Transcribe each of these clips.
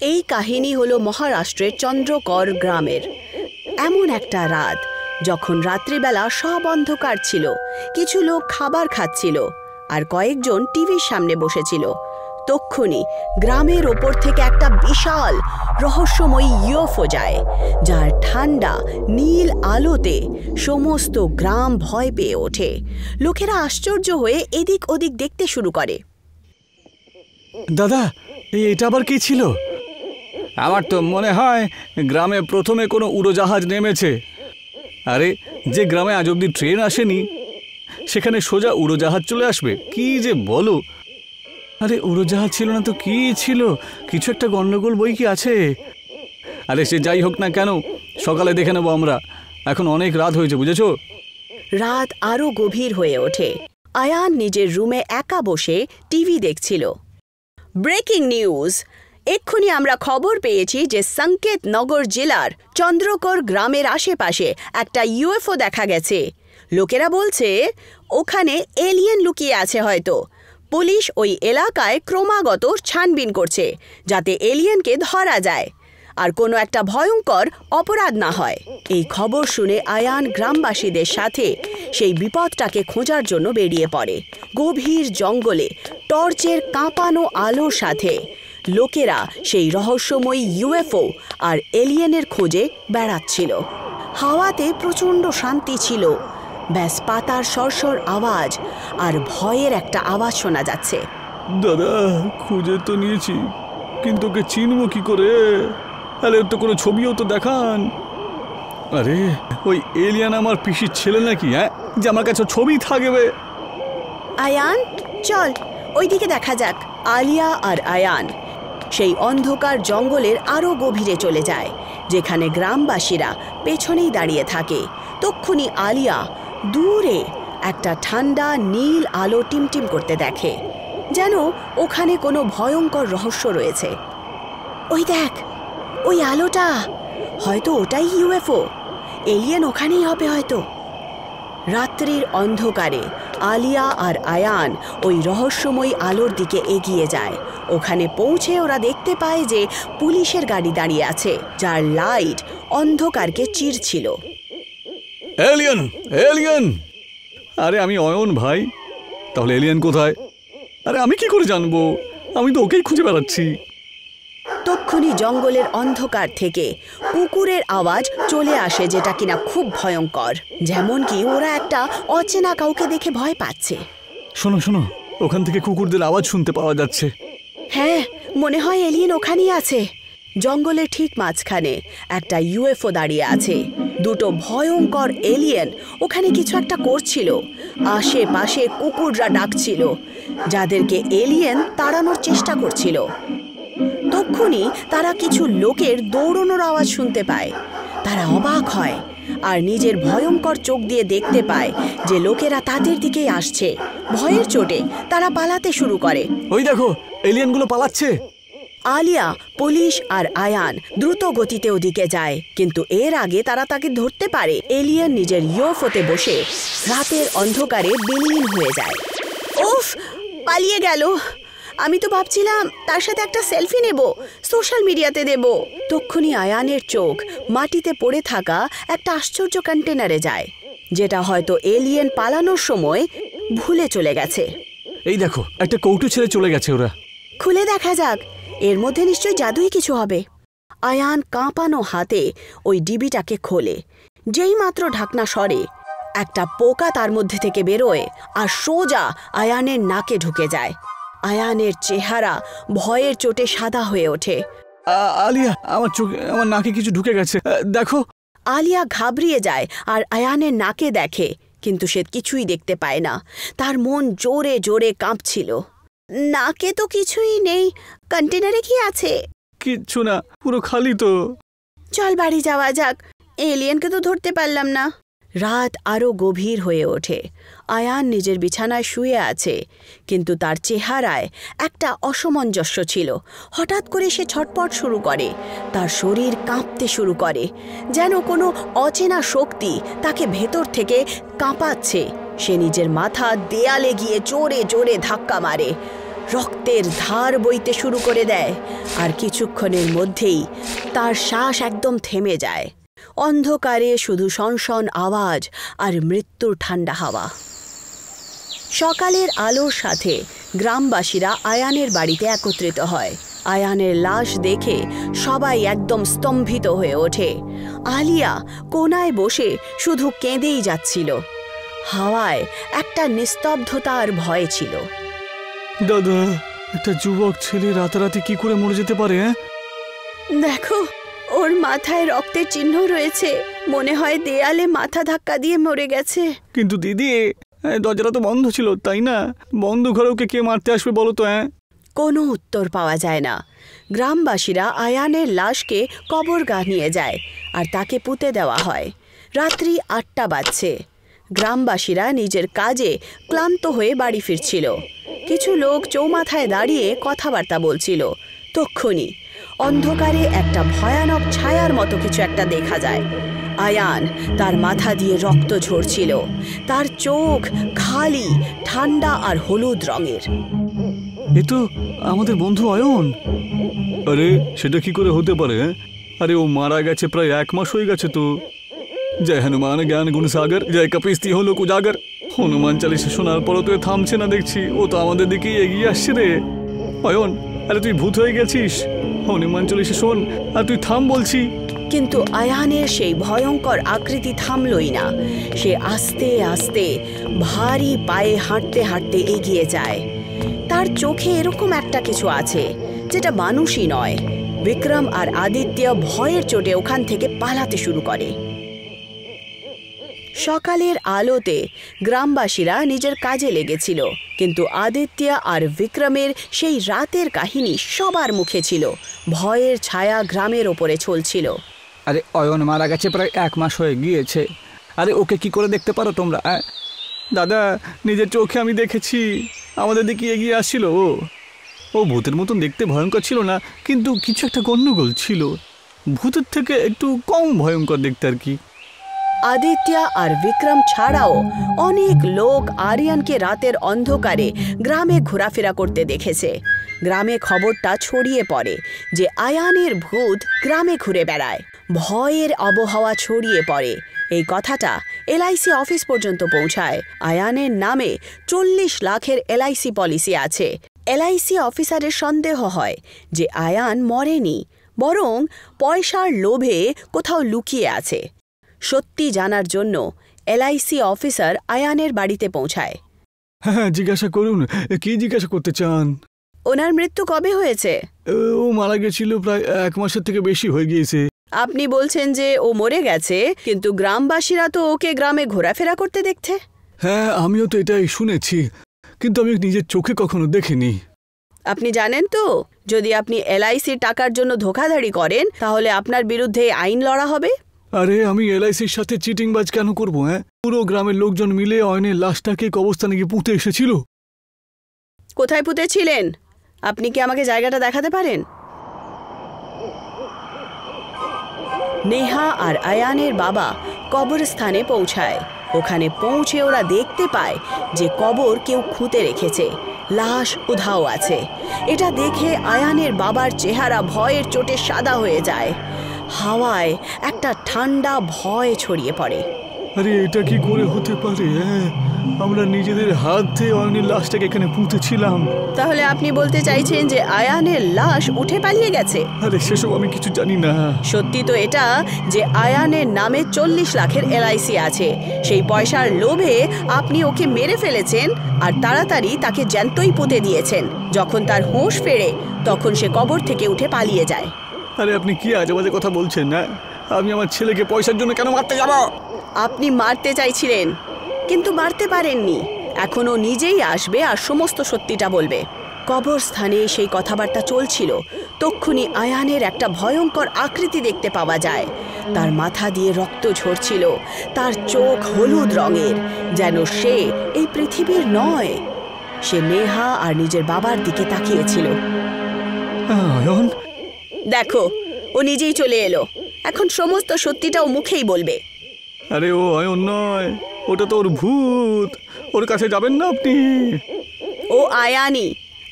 এই কাহিনী হলো মহারাষ্ট্রের চন্দ্রকর গ্রামের। এমন একটা রাত যখন রাত্রিবেলা সব অন্ধকার ছিল, কিছু লোক খাবার খাচ্ছিল আর কয়েকজন টিভির সামনে বসেছিল। তক্ষুনি গ্রামের ওপর থেকে একটা বিশাল রহস্যময়ী ইউএফও যায়, যার ঠান্ডা নীল আলোতে সমস্ত গ্রাম ভয় পেয়ে ওঠে। লোকেরা আশ্চর্য হয়ে এদিক ওদিক দেখতে শুরু করে। দাদা, এটা আবার কি ছিল? আমার তো মনে হয় গ্রামে প্রথমে কোনো উড়োজাহাজ নেমেছে। আরে, যে গ্রামে আজ অব্দি ট্রেন আসেনি সেখানে সোজা উড়োজাহাজ চলে আসবে? কি যে বলো! আরে, উড়োজাহাজ ছিল না তো কি ছিল? কিছু একটা গন্ডগোল বই কি আছে। আরে সে যাই হোক না কেন, সকালে দেখে নেবো আমরা। এখন অনেক রাত হয়েছে, বুঝেছো? রাত আরো গভীর হয়ে ওঠে। আয়ান নিজের রুমে একা বসে টিভি দেখছিল। Breaking news! এক্ষুনি আমরা খবর পেয়েছি যে সংকেত নগর জেলার চন্দ্রকর গ্রামের আশেপাশে একটা ইউএফও দেখা গেছে। লোকেরা বলছে ওখানে এলিয়েন লুকিয়ে আছে হয়তো। পুলিশ ওই এলাকায় ক্রমাগত ছানবিন করছে যাতে এলিয়েনকে ধরা যায় আর কোনো একটা ভয়ঙ্কর অপরাধ না হয়। এই খবর শুনে আয়ান গ্রামবাসীদের সাথে সেই বিপদটাকে খোঁজার জন্য বেরিয়ে পড়ে। গভীর জঙ্গলে টর্চের কাঁপানো আলোর সাথে লোকেরা সেই রহস্যময়ী ইউএফও আর এলিয়েনের খোঁজে বেড়াচ্ছিল। হাওয়াতে প্রচণ্ড শান্তি ছিল, ব্যাস পাতার সরসর আওয়াজ আর ভয়ের একটা আওয়াজ শোনা যাচ্ছে। দাদা, খুঁজে তো নিয়েছি, কিন্তু ওকে চিনবো কি করে? আরে, তো কোনো ছবিও তো দেখান। আরে, ওই এলিয়ান আমার পিসির ছেলে নাকি? হ্যাঁ, যে আমার কাছে ছবি থাকবে। আয়ান, চল ওইদিকে দেখা যাক। আলিয়া আর আয়ান সেই অন্ধকার জঙ্গলের আরও গভীরে চলে যায়, যেখানে গ্রামবাসীরা পেছনেই দাঁড়িয়ে থাকে। তক্ষুনি আলিয়া দূরে একটা ঠান্ডা নীল আলো টিমটিম করতে দেখে, যেন ওখানে কোনো ভয়ঙ্কর রহস্য রয়েছে। ওই দেখ, ওই আলোটা, হয়তো ওটাই ইউএফও। এলিয়েন ওখানেই হবে হয়তো। রাত্রির অন্ধকারে আলিয়া আর আয়ান ওই রহস্যময়ী আলোর দিকে এগিয়ে যায়। ওখানে পৌঁছে ওরা দেখতে পায় যে পুলিশের গাড়ি দাঁড়িয়ে আছে, যার লাইট অন্ধকারকে চিরছিল। Alien, alien! আরে, আমি অয়ন ভাই। তাহলে এলিয়েন কোথায়? আরে, আমি কি করে জানবো? আমি তো ওকেই খুঁজে বেড়াচ্ছি। তক্ষুনি জঙ্গলের অন্ধকার থেকে কুকুরের আওয়াজ চলে আসে, যেটা কিনা খুব ভয়ঙ্কর। যেমন কি ওরা একটা অচেনা কাউকে দেখে ভয় পাচ্ছে। শোনো শোনো, ওখান থেকে কুকুরদের আওয়াজ শুনতে পাওয়া যাচ্ছে। হ্যাঁ, মনে হয় এলিয়েন ওখানেই আছে। জঙ্গলের ঠিক মাঝখানে একটা ইউএফও দাঁড়িয়ে আছে। দুটো ভয়ঙ্কর এলিয়েন ওখানে কিছু একটা করছিল। আশেপাশে কুকুররা ডাকছিল, যাদেরকে এলিয়েন তাড়ানোর চেষ্টা করছিল। তক্ষুনি তারা কিছু লোকের দৌড়ানোর আওয়াজ শুনতে পায়। তারা অবাক হয় আর নিজের ভয়ঙ্কর চোখ দিয়ে দেখতে পায় যে লোকেরা তাদের দিকেই আসছে। ভয়ের চোটে তারা পালাতে শুরু করে। ওই দেখো, এলিয়েনগুলো পালাচ্ছে। আলিয়া, পুলিশ আর আয়ান দ্রুত গতিতে ওদিকে যায়, কিন্তু এর আগে তারা তাকে ধরতে পারে। এলিয়েন নিজের ইউএফওতে বসে রাতের অন্ধকারে বিলীন হয়ে যায়। উফ, পালিয়ে গেল। আমি তো ভাবছিলাম তার সাথে একটা সেলফি নেব, সোশ্যাল মিডিয়াতে দেব। তক্ষুনি আয়ানের চোখ মাটিতে পড়ে থাকা একটা আশ্চর্য কন্টেনারে যায়, যেটা হয়তো এলিয়েন পালানোর সময় ভুলে চলে গেছে। এই দেখো, একটা কৌটো ছেড়ে চলে গেছে ওরা। খুলে দেখা যাক, এর মধ্যে নিশ্চয়ই জাদুই কিছু হবে। আয়ান কাঁপানো হাতে ওই ডিবিটাকে খোলে। যেই মাত্র ঢাকনা সরে, একটা পোকা তার মধ্যে থেকে বেরোয় আর সোজা আয়ানের নাকে ঢুকে যায়। আয়ানের চেহারা ভয়ের চোটে সাদা হয়ে ওঠে। আলিয়া, আমার নাকে কিছু ঢুকে গেছে, দেখো। আলিয়া ঘাবড়িয়ে যায় আর আয়ানের নাকে দেখে, কিন্তু সে কিছুই দেখতে পায় না। তার মন জোরে জোরে কাঁপছিল। নাকে তো কিছুই নেই, কন্টেনারে কি আছে? কিচ্ছু না, পুরো খালি তো। চল বাড়ি যাওয়া যাক, এলিয়েনকে তো ধরতে পারলাম না। রাত আরো গভীর হয়ে ওঠে। আয়ান নিজের বিছানায় শুয়ে আছে, কিন্তু তার চেহারায় একটা অসামঞ্জস্য ছিল। হঠাৎ করে সে ছটপট শুরু করে, তার শরীর কাঁপতে শুরু করে, যেন কোনো অচেনা শক্তি তাকে ভেতর থেকে কাঁপাচ্ছে। সে নিজের মাথা দেয়ালে গিয়ে জোরে জোরে ধাক্কা মারে। রক্তের ধার বইতে শুরু করে দেয়, আর কিছুক্ষণের মধ্যেই তার শ্বাস একদম থেমে যায়। অন্ধকারে শুধু সনসন আওয়াজ আর মৃত্যুর ঠান্ডা হাওয়া। সকালের আলোর সাথে গ্রামবাসীরা আয়ানের বাড়িতে একত্রিত হয়। আয়ানের লাশ দেখে সবাই একদম স্তম্ভিত হয়ে ওঠে। আলিয়া কোনায় বসে শুধু কেঁদেই যাচ্ছিল। হাওয়ায় একটা নিস্তব্ধতা আর ভয় ছিল। দাদা, একটা যুবক ছেলে রাতারাতি কি করে মরে যেতে পারে? দেখো, ওর মাথায় রক্তের চিহ্ন রয়েছে, মনে হয় দেয়ালে মাথা ধাক্কা দিয়ে মরে গেছে। কিন্তু দিদি, দরজাটা তো বন্ধ ছিল, তাই না? বন্ধ ঘরে ওকে কে মারতে আসবে বলো তো? কোনো উত্তর পাওয়া যায় না। গ্রামবাসীরা আয়ানের লাশকে কবরগাহ নিয়ে যায় আর তাকে পুঁতে দেওয়া হয়। রাত্রি ৮টা বাজছে। গ্রামবাসীরা নিজের কাজে ক্লান্ত হয়ে বাড়ি ফিরছিল। কিছু লোক চৌমাথায় দাঁড়িয়ে কথাবার্তা বলছিল। তক্ষুনি অন্ধকারে একটা ভয়ানক ছায়ার মতো কিছু একটা দেখা যায়। আয়ান, তার মাথা দিয়ে রক্ত ঝরছিল। তার চোখ খালি, ঠান্ডা আর হলুদ রঙের। এ তো আমাদের বন্ধু অয়ন। আরে সেটা কি করে হতে পারে? আরে ও মারা গেছে প্রায় 1 মাস হয়ে গেছে তো। জয় হনুমান জ্ঞান গুণ সাগর, জয় কপিস্তি হলো কুজাগর। হনুমান চালিশা শোনার পরও তো থামছে না দেখছি। ও তো আমাদের দিকেই এগিয়ে আসছে রে। অয়ন, আরে তুই ভূত হয়ে গেছিস? হনুমান চালিশা শোন আর তুই থাম বলছি। কিন্তু আয়ানের সেই ভয়ঙ্কর আকৃতি থামলই না। সে আস্তে আস্তে ভারী পায়ে হাঁটতে হাঁটতে এগিয়ে যায়। তার চোখে এরকম একটা কিছু আছে যেটা মানুষই নয়। বিক্রম আর আদিত্য ভয়ের চোটে ওখান থেকে পালাতে শুরু করে। সকালের আলোতে গ্রামবাসীরা নিজের কাজে লেগেছিল, কিন্তু আদিত্য আর বিক্রমের সেই রাতের কাহিনী সবার মুখে ছিল। ভয়ের ছায়া গ্রামের ওপরে চলছিল। আরে অয়ন মারা গেছে প্রায় 1 মাস হয়ে গিয়েছে। আরে ওকে কি করে দেখতে পারো তোমরা? দাদা, নিজের চোখে আমি দেখেছি। আমাদের দিকে এগিয়ে আসছিল ও ভূতের মতন দেখতে ভয়ঙ্কর ছিল না, কিন্তু কিছু একটা গন্ডগোল ছিল। ভূতের থেকে একটু কম ভয়ঙ্কর দেখতে আর কি। আদিত্য আর বিক্রম ছাড়াও অনেক লোক আরিয়ানকে রাতের অন্ধকারে গ্রামে ঘোরাফেরা করতে দেখেছে। গ্রামে খবরটা ছড়িয়ে পড়ে যে আয়ানের ভূত গ্রামে ঘুরে বেড়ায়। ভয়ের আবহাওয়া ছড়িয়ে পড়ে। এই কথাটা এলআইসি অফিস পর্যন্ত পৌঁছায়। আয়ানের নামে 40 লাখের এলআইসি পলিসি আছে। এলআইসি অফিসারের সন্দেহ হয় যে আয়ান মরেনি, বরং পয়সার লোভে কোথাও লুকিয়ে আছে। সত্যি জানার জন্য এলআইসি অফিসার আয়ানের বাড়িতে পৌঁছায়। হ্যাঁ, জিজ্ঞাসা করুন, কি জিজ্ঞাসা করতে চান? ওনার মৃত্যু কবে হয়েছে? ও মারা গেছিল প্রায় 1 মাসের থেকে বেশি হয়ে গিয়েছে। আপনি বলছেন যে ও মরে গেছে, কিন্তু গ্রামবাসীরা তো ওকে গ্রামে ঘোরাফেরা করতে দেখছে। হ্যাঁ, আমিও তো এটাই শুনেছি, কিন্তু আমি নিজের চোখে কখনো দেখিনি। আপনি জানেন তো, যদি আপনি এলআইসির টাকার জন্য ধোঁকাধাড়ি করেন তাহলে আপনার বিরুদ্ধে আইন লড়া হবে। আরে আমি এলআইসির সাথে চিটিংবাজ কেন করবো? পুরো গ্রামের লোকজন মিলে অয়নের লাশটাকে কবরস্থানে গিয়ে পুঁতে এসেছিল। কোথায় পুঁতেছিলেন? আপনি কি আমাকে জায়গাটা দেখাতে পারেন? নেহা আর আয়ানের বাবা কবরস্থানে পৌঁছায়। ওখানে পৌঁছে ওরা দেখতে পায় যে কবর কেউ খুঁতে রেখেছে, লাশ উধাও আছে। এটা দেখে আয়ানের বাবার চেহারা ভয়ের চোটে সাদা হয়ে যায়। হাওয়ায় একটা ঠান্ডা ভয় ছড়িয়ে পড়ে। আরে এটা কি করে হতে পারে? আমরা নিজেদের হাত দিয়ে অয়নের লাশটাকে এখানে পুঁতেছিলাম। তাহলে আপনি বলতে চাইছেন যে আয়ানের লাশ উঠে পালিয়ে গেছে? আরে সেসব আমি কিছু জানি না। সত্যি তো এটা যে আয়ানের নামে 40 লাখের এলআইসি আছে। সেই পয়সার লোভে আপনি ওকে মেরে ফেলেছেন আর তাড়াতাড়ি তাকে জ্যান্তই পুঁতে দিয়েছেন। যখন তার হুঁশ ফেরে তখন সে কবর থেকে উঠে পালিয়ে যায়। আরে আপনি কি আজেবাজে কথা বলছেন? না, আমি আমার ছেলেকে পয়সার জন্য কেন মারতে যাব? আপনি মারতে চাইছিলেন, কিন্তু মারতে পারেননি। এখন ও নিজেই আসবে আর সমস্ত সত্যিটা বলবে। কবরস্থানে সেই কথাবার্তা চলছিল। তক্ষুনি আয়ানের একটা ভয়ঙ্কর আকৃতি দেখতে পাওয়া যায়। তার মাথা দিয়ে রক্ত ঝরছিল, তার চোখ হলুদ রঙের, যেন সে এই পৃথিবীর নয়। সে নেহা আর নিজের বাবার দিকে তাকিয়েছিল। অয়ন, দেখো, ও নিজেই চলে এলো। এখন সমস্ত সত্যিটা ও মুখেই বলবে। আরে ও অয়ন নয়, ওটা তো ওর ভূত। ওর কাছে যাবেন না আপনি। ও আয়ানি,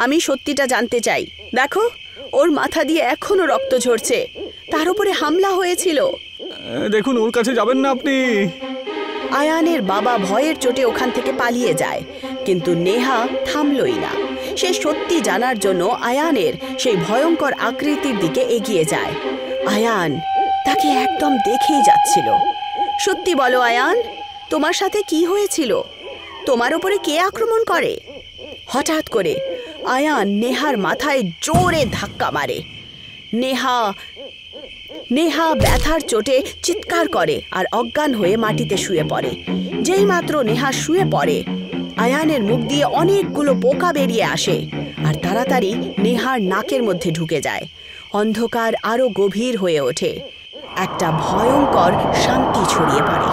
আমি সত্যিটা জানতে চাই। দেখো, ওর মাথা দিয়ে এখনো রক্ত ঝরছে। তার উপরে হামলা হয়েছিল। দেখুন, ওর কাছে যাবেন না আপনি। আয়ানের বাবা ভয়ের চোটে ওখান থেকে পালিয়ে যায়, কিন্তু নেহা থামলই না। সে সত্যি জানার জন্য আয়ানের সেই ভয়ঙ্কর আকৃতির দিকে এগিয়ে যায়। আয়ান তাকে একদম দেখেই যাচ্ছিল। সত্যি বলো আয়ান, তোমার সাথে কি হয়েছিল? তোমার উপরে কে আক্রমণ করে? হঠাৎ করে আয়ান নেহার মাথায় জোরে ধাক্কা মারে। নেহা ব্যথার চোটে চিৎকার করে আর অজ্ঞান হয়ে মাটিতে শুয়ে পড়ে। যেই মাত্র নেহা শুয়ে পড়ে, আয়ানের মুখ দিয়ে অনেকগুলো পোকা বেরিয়ে আসে আর তাড়াতাড়ি নেহার নাকের মধ্যে ঢুকে যায়। অন্ধকার আরো গভীর হয়ে ওঠে। একটা ভয়ঙ্কর শান্তি ছড়িয়ে পড়ে।